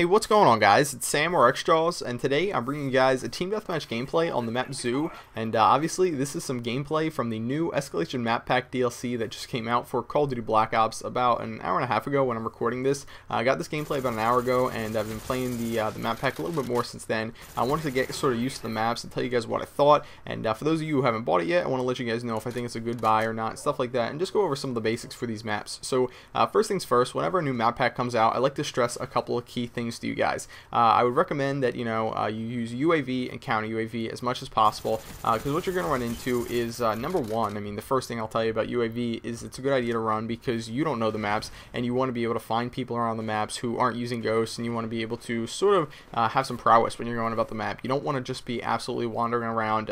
Hey, what's going on, guys? It's Sam or xJawz, and today I'm bringing you guys a team deathmatch gameplay on the map Zoo. And obviously, this is some gameplay from the new Escalation map pack DLC that just came out for Call of Duty Black Ops about an hour and a half ago when I'm recording this. I got this gameplay about an hour ago, and I've been playing the map pack a little bit more since then. I wanted to get sort of used to the maps and tell you guys what I thought. And for those of you who haven't bought it yet, I want to let you guys know if I think it's a good buy or not, stuff like that, and just go over some of the basics for these maps. So first things first, whenever a new map pack comes out, I like to stress a couple of key things to you guys. I would recommend that you use UAV and counter UAV as much as possible, because what you're going to run into is number one. I mean, the first thing I'll tell you about UAV is it's a good idea to run because you don't know the maps, and you want to be able to find people around the maps who aren't using ghosts, and you want to be able to sort of have some prowess when you're going about the map. You don't want to just be absolutely wandering around,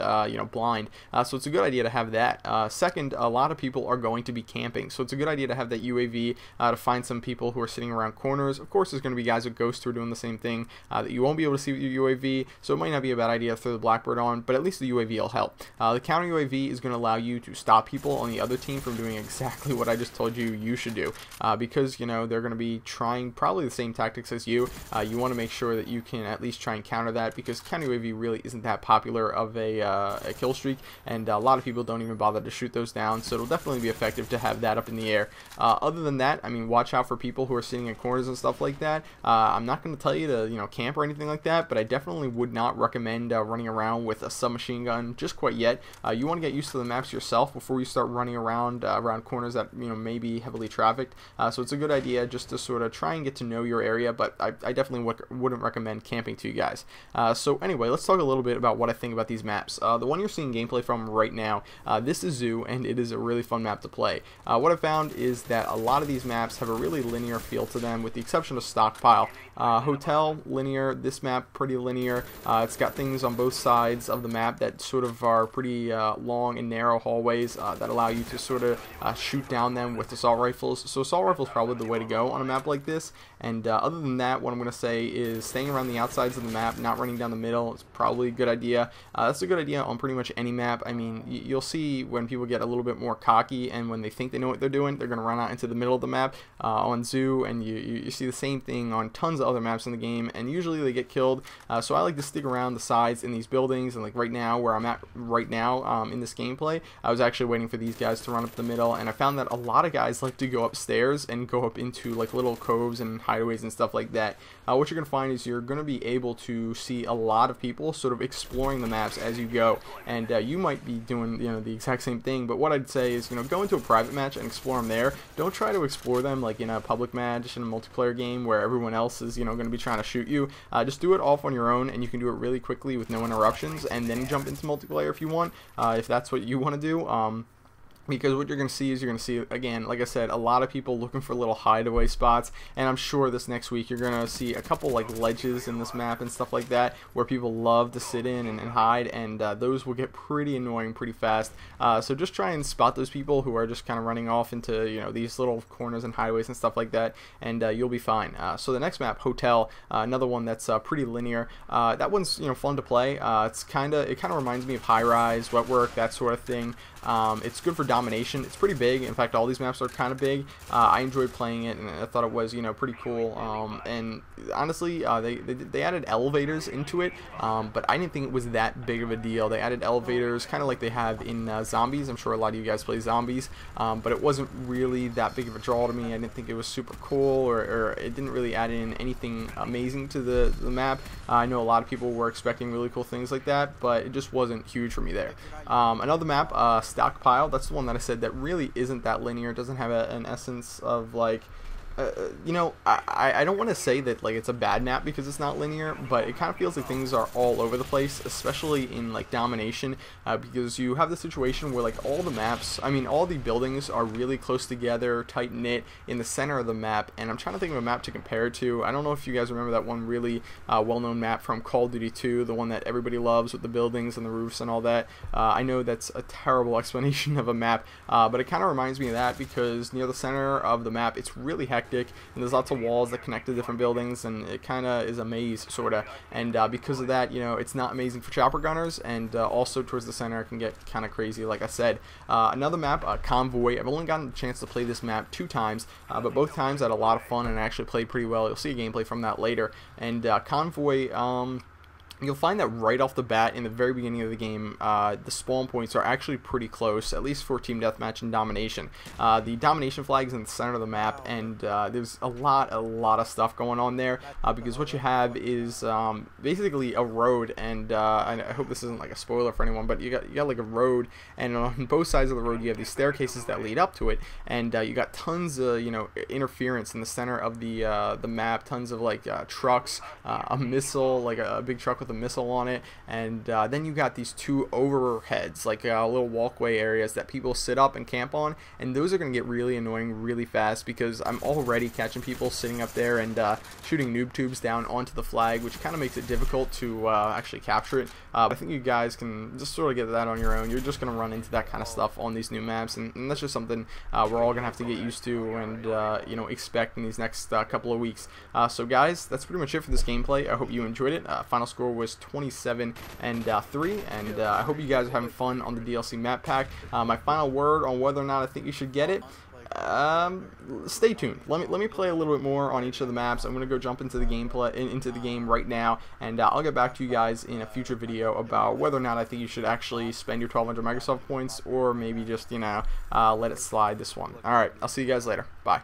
blind. So it's a good idea to have that. Second, a lot of people are going to be camping, so it's a good idea to have that UAV to find some people who are sitting around corners. Of course, there's going to be guys with ghosts who are doing the same thing that you won't be able to see with your UAV, so it might not be a bad idea to throw the Blackbird on, but at least the UAV will help. The counter UAV is going to allow you to stop people on the other team from doing exactly what I just told you should do, because they're going to be trying probably the same tactics as you. You want to make sure that you can at least try and counter that, because counter UAV really isn't that popular of a kill streak, and a lot of people don't even bother to shoot those down, so it'll definitely be effective to have that up in the air. Other than that, I mean, watch out for people who are sitting in corners and stuff like that. I'm not going to tell you to camp or anything like that, but I definitely would not recommend running around with a submachine gun just quite yet. You want to get used to the maps yourself before you start running around corners that may be heavily trafficked. So it's a good idea just to sort of try and get to know your area, but I definitely wouldn't recommend camping to you guys. So anyway, let's talk a little bit about what I think about these maps. The one you're seeing gameplay from right now, this is Zoo, and it is a really fun map to play. What I found is that a lot of these maps have a really linear feel to them, with the exception of Stockpile. Hotel, linear. This map, pretty linear. It's got things on both sides of the map that sort of are pretty long and narrow hallways that allow you to sort of shoot down them with assault rifles. So assault rifles probably the way to go on a map like this. And other than that, what I'm going to say is staying around the outsides of the map, not running down the middle. It's probably a good idea. That's a good idea on pretty much any map. I mean, you'll see when people get a little bit more cocky, and when they think they know what they're doing, they're going to run out into the middle of the map on Zoo, and you see the same thing on tons of other maps in the game, and usually they get killed. So I like to stick around the sides in these buildings, and like right now, where I'm at right now in this gameplay, I was actually waiting for these guys to run up the middle, and I found that a lot of guys like to go upstairs and go up into like little coves and hideaways and stuff like that. What you're going to find is you're going to be able to see a lot of people sort of exploring the maps as you go, and you might be doing the exact same thing, but what I'd say is go into a private match and explore them there. Don't try to explore them like in a public match in a multiplayer game where everyone else is going to be trying to shoot you. Just do it off on your own, and you can do it really quickly with no interruptions, and then jump into multiplayer if you want, if that's what you want to do. Because what you're going to see is again, like I said, a lot of people looking for little hideaway spots, and I'm sure this next week you're going to see a couple like ledges in this map and stuff like that where people love to sit in and hide, and those will get pretty annoying pretty fast. So just try and spot those people who are just kind of running off into these little corners and hideaways and stuff like that, and you'll be fine. So the next map, Hotel, another one that's pretty linear. That one's fun to play. It kind of reminds me of High Rise, Wetwork, that sort of thing. It's good for domination. It's pretty big. In fact, all these maps are kind of big. I enjoyed playing it, and I thought it was pretty cool. And honestly, they added elevators into it, but I didn't think it was that big of a deal. They added elevators kind of like they have in Zombies. I'm sure a lot of you guys play Zombies, but it wasn't really that big of a draw to me. I didn't think it was super cool, or it didn't really add in anything amazing to the map. I know a lot of people were expecting really cool things like that, but it just wasn't huge for me there. Another map, Stockpile, that's the one that I said that really isn't that linear. It doesn't have an essence of like I don't want to say that like it's a bad map because it's not linear, but it kind of feels like things are all over the place, especially in like domination, because you have the situation where like all the maps, I mean all the buildings are really close together, tight knit in the center of the map, and I'm trying to think of a map to compare it to. I don't know if you guys remember that one really well-known map from Call of Duty 2, the one that everybody loves with the buildings and the roofs and all that. I know that's a terrible explanation of a map, but it kind of reminds me of that, because near the center of the map it's really heck hectic, and there's lots of walls that connect to different buildings, and it kind of is a maze sort of. And because of that, you know, it's not amazing for chopper gunners, and also towards the center it can get kind of crazy, like I said. Another map, Convoy. I've only gotten a chance to play this map 2 times, but both times I had a lot of fun and I actually played pretty well. You'll see a gameplay from that later. And Convoy, you'll find that right off the bat in the very beginning of the game, the spawn points are actually pretty close, at least for Team Deathmatch and Domination. The Domination flag is in the center of the map, and there's a lot of stuff going on there, because what you have is basically a road, and I hope this isn't like a spoiler for anyone, but you got like a road, and on both sides of the road you have these staircases that lead up to it, and you got tons of, you know, interference in the center of the map, tons of like trucks, a missile, like a big truck with a missile on it, and then you got these 2 overheads, like little walkway areas that people sit up and camp on, and those are going to get really annoying really fast, because I'm already catching people sitting up there and shooting noob tubes down onto the flag, which kind of makes it difficult to actually capture it. I think you guys can just sort of get that on your own. You're just going to run into that kind of stuff on these new maps, and that's just something we're all going to have to get used to and you know, expect in these next couple of weeks. So guys, that's pretty much it for this gameplay. I hope you enjoyed it. Final score was 27-3, and I hope you guys are having fun on the DLC map pack. My final word on whether or not I think you should get it, stay tuned. Let me play a little bit more on each of the maps. I'm gonna go jump into the game right now, and I'll get back to you guys in a future video about whether or not I think you should actually spend your 1200 Microsoft points, or maybe just, you know, let it slide this one. Alright, I'll see you guys later. Bye.